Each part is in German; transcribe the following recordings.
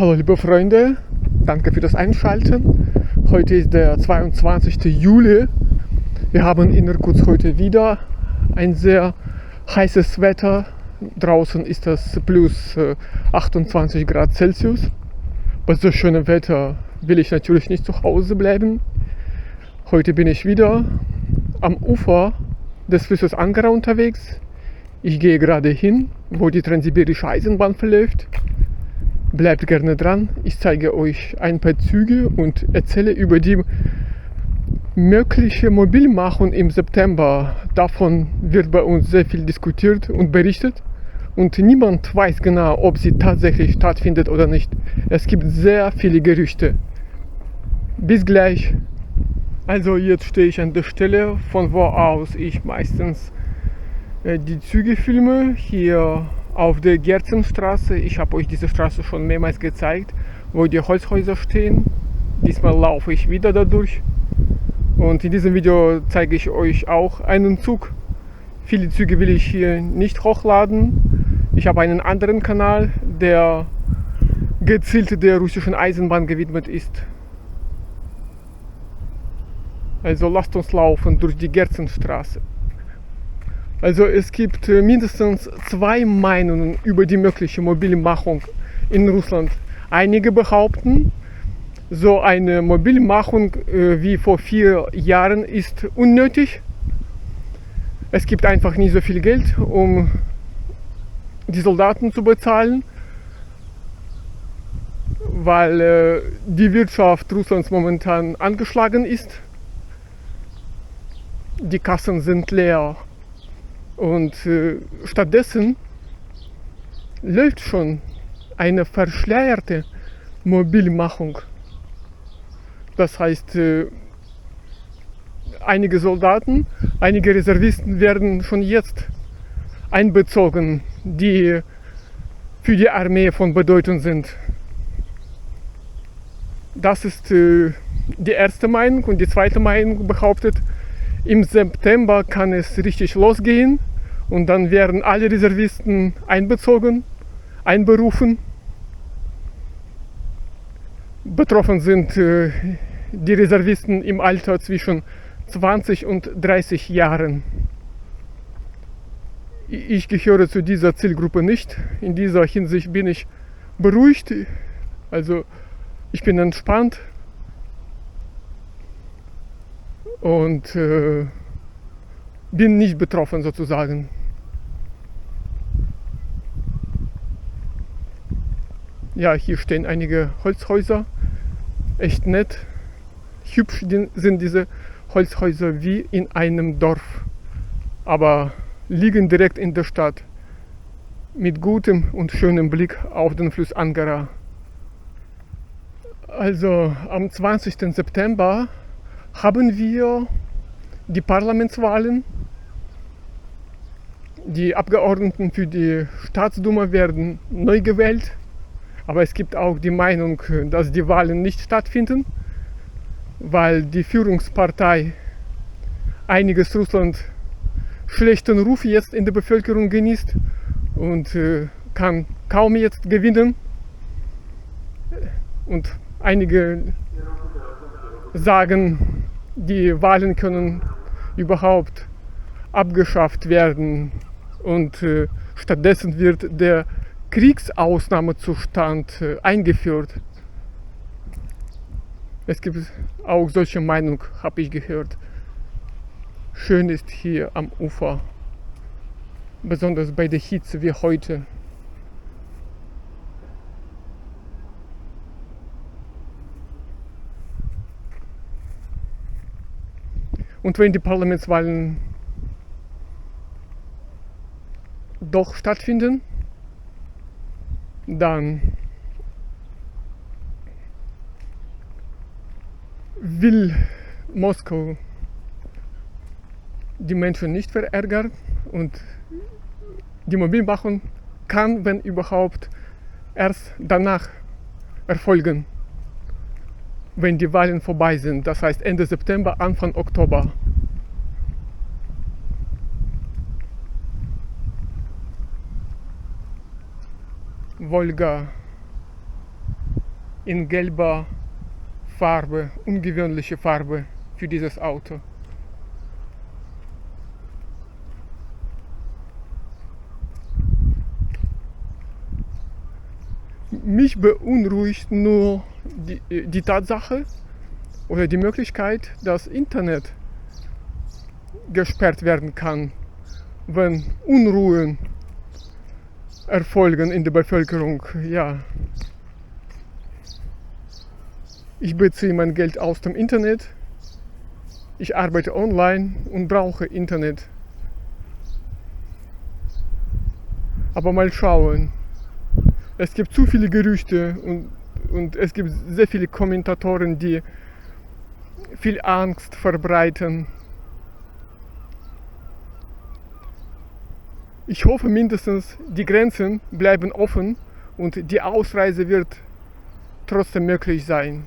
Hallo liebe Freunde, danke für das Einschalten. Heute ist der 22. Juli. Wir haben in Irkutsk heute wieder ein sehr heißes Wetter. Draußen ist es plus 28 Grad Celsius. Bei so schönem Wetter will ich natürlich nicht zu Hause bleiben. Heute bin ich wieder am Ufer des Flusses Angara unterwegs. Ich gehe gerade hin, wo die Transsibirische Eisenbahn verläuft. Bleibt gerne dran, ich zeige euch ein paar Züge und erzähle über die mögliche Mobilmachung im September. Davon wird bei uns sehr viel diskutiert und berichtet und niemand weiß genau, ob sie tatsächlich stattfindet oder nicht. Es gibt sehr viele Gerüchte. Bis gleich. Also jetzt stehe ich an der Stelle, von wo aus ich meistens die Züge filme, hier auf der Gerzenstraße. Ich habe euch diese Straße schon mehrmals gezeigt, wo die Holzhäuser stehen. Diesmal laufe ich wieder dadurch. Und in diesem Video zeige ich euch auch einen Zug. Viele Züge will ich hier nicht hochladen. Ich habe einen anderen Kanal, der gezielt der russischen Eisenbahn gewidmet ist. Also lasst uns laufen durch die Gerzenstraße. Also es gibt mindestens zwei Meinungen über die mögliche Mobilmachung in Russland. Einige behaupten, so eine Mobilmachung wie vor 4 Jahren ist unnötig. Es gibt einfach nicht so viel Geld, um die Soldaten zu bezahlen, weil die Wirtschaft Russlands momentan angeschlagen ist. Die Kassen sind leer. Und stattdessen läuft schon eine verschleierte Mobilmachung. Das heißt, einige Soldaten, einige Reservisten werden schon jetzt einbezogen, die für die Armee von Bedeutung sind. Das ist die erste Meinung. Und die zweite Meinung behauptet, im September kann es richtig losgehen. Und dann werden alle Reservisten einbezogen, einberufen. Betroffen sind die Reservisten im Alter zwischen 20 und 30 Jahren. Ich gehöre zu dieser Zielgruppe nicht. In dieser Hinsicht bin ich beruhigt. Also ich bin entspannt. Und bin nicht betroffen sozusagen. Ja, hier stehen einige Holzhäuser, echt nett, hübsch sind diese Holzhäuser wie in einem Dorf, aber liegen direkt in der Stadt mit gutem und schönem Blick auf den Fluss Angara. Also am 20. September haben wir die Parlamentswahlen. Die Abgeordneten für die Staatsduma werden neu gewählt. Aber es gibt auch die Meinung, dass die Wahlen nicht stattfinden, weil die Führungspartei einiges Russland schlechten Ruf jetzt in der Bevölkerung genießt und kann kaum jetzt gewinnen. Und einige sagen, die Wahlen können überhaupt abgeschafft werden und stattdessen wird der Kriegsausnahmezustand eingeführt. Es gibt auch solche Meinung, habe ich gehört. Schön ist hier am Ufer, besonders bei der Hitze wie heute. Und wenn die Parlamentswahlen doch stattfinden, dann will Moskau die Menschen nicht verärgern und die Mobilmachung kann, wenn überhaupt, erst danach erfolgen, wenn die Wahlen vorbei sind, das heißt Ende September, Anfang Oktober. Wolga in gelber Farbe, ungewöhnliche Farbe für dieses Auto. Mich beunruhigt nur die Tatsache oder die Möglichkeit, dass Internet gesperrt werden kann, wenn Unruhen erfolgen in der Bevölkerung. Ja. Ich beziehe mein Geld aus dem Internet, ich arbeite online und brauche Internet. Aber mal schauen. Es gibt zu viele Gerüchte und es gibt sehr viele Kommentatoren, die viel Angst verbreiten. Ich hoffe mindestens, die Grenzen bleiben offen und die Ausreise wird trotzdem möglich sein.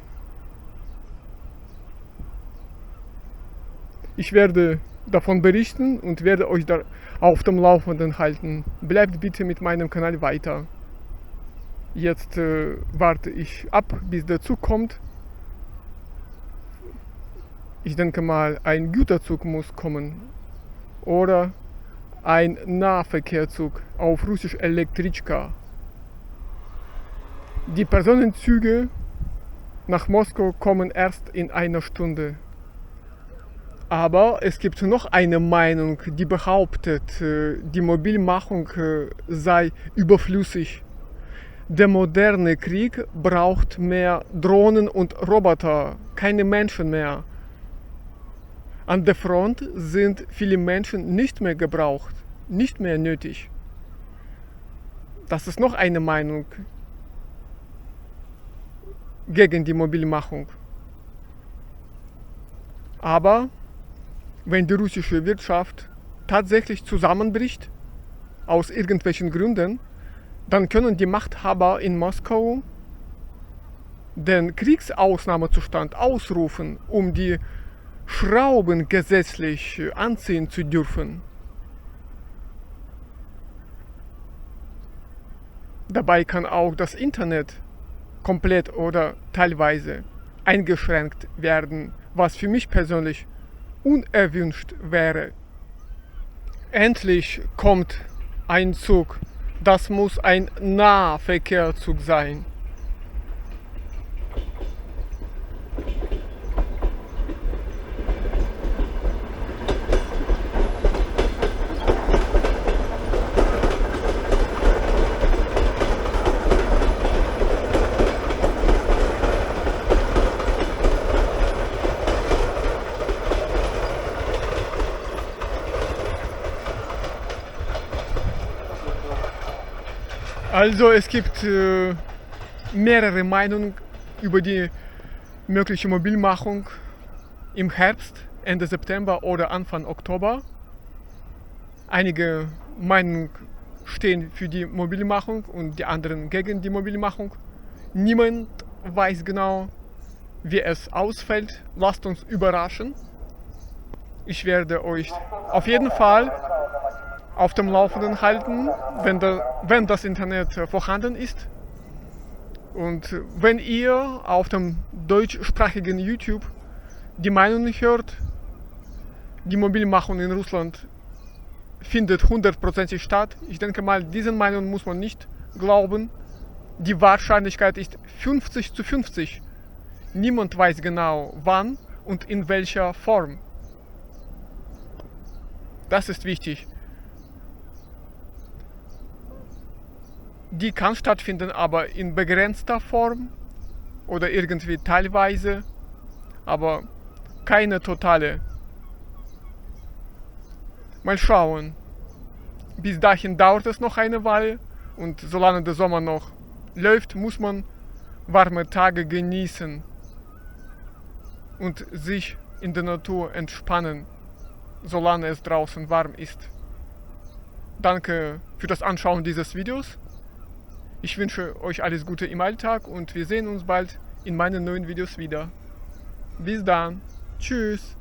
Ich werde davon berichten und werde euch da auf dem Laufenden halten. Bleibt bitte mit meinem Kanal weiter. Jetzt warte ich ab, bis der Zug kommt. Ich denke mal, ein Güterzug muss kommen. Oder ein Nahverkehrszug, auf Russisch Elektritschka. Die Personenzüge nach Moskau kommen erst in einer Stunde. Aber es gibt noch eine Meinung, die behauptet, die Mobilmachung sei überflüssig. Der moderne Krieg braucht mehr Drohnen und Roboter, keine Menschen mehr. An der Front sind viele Menschen nicht mehr gebraucht, nicht mehr nötig. Das ist noch eine Meinung gegen die Mobilmachung. Aber wenn die russische Wirtschaft tatsächlich zusammenbricht, aus irgendwelchen Gründen, dann können die Machthaber in Moskau den Kriegsausnahmezustand ausrufen, um die Schrauben gesetzlich anziehen zu dürfen. Dabei kann auch das Internet komplett oder teilweise eingeschränkt werden, was für mich persönlich unerwünscht wäre. Endlich kommt ein Zug. Das muss ein Nahverkehrszug sein. Also es gibt mehrere Meinungen über die mögliche Mobilmachung im Herbst, Ende September oder Anfang Oktober. Einige Meinungen stehen für die Mobilmachung und die anderen gegen die Mobilmachung. Niemand weiß genau, wie es ausfällt. Lasst uns überraschen. Ich werde euch auf jeden Fall auf dem Laufenden halten, wenn das Internet vorhanden ist. Und wenn ihr auf dem deutschsprachigen YouTube die Meinung hört, die Mobilmachung in Russland findet 100% statt, ich denke mal, diesen Meinungen muss man nicht glauben. Die Wahrscheinlichkeit ist 50:50. Niemand weiß genau, wann und in welcher Form. Das ist wichtig. Die kann stattfinden, aber in begrenzter Form oder irgendwie teilweise, aber keine totale. Mal schauen. Bis dahin dauert es noch eine Weile und solange der Sommer noch läuft, muss man warme Tage genießen und sich in der Natur entspannen, solange es draußen warm ist. Danke für das Anschauen dieses Videos. Ich wünsche euch alles Gute im Alltag und wir sehen uns bald in meinen neuen Videos wieder. Bis dann. Tschüss.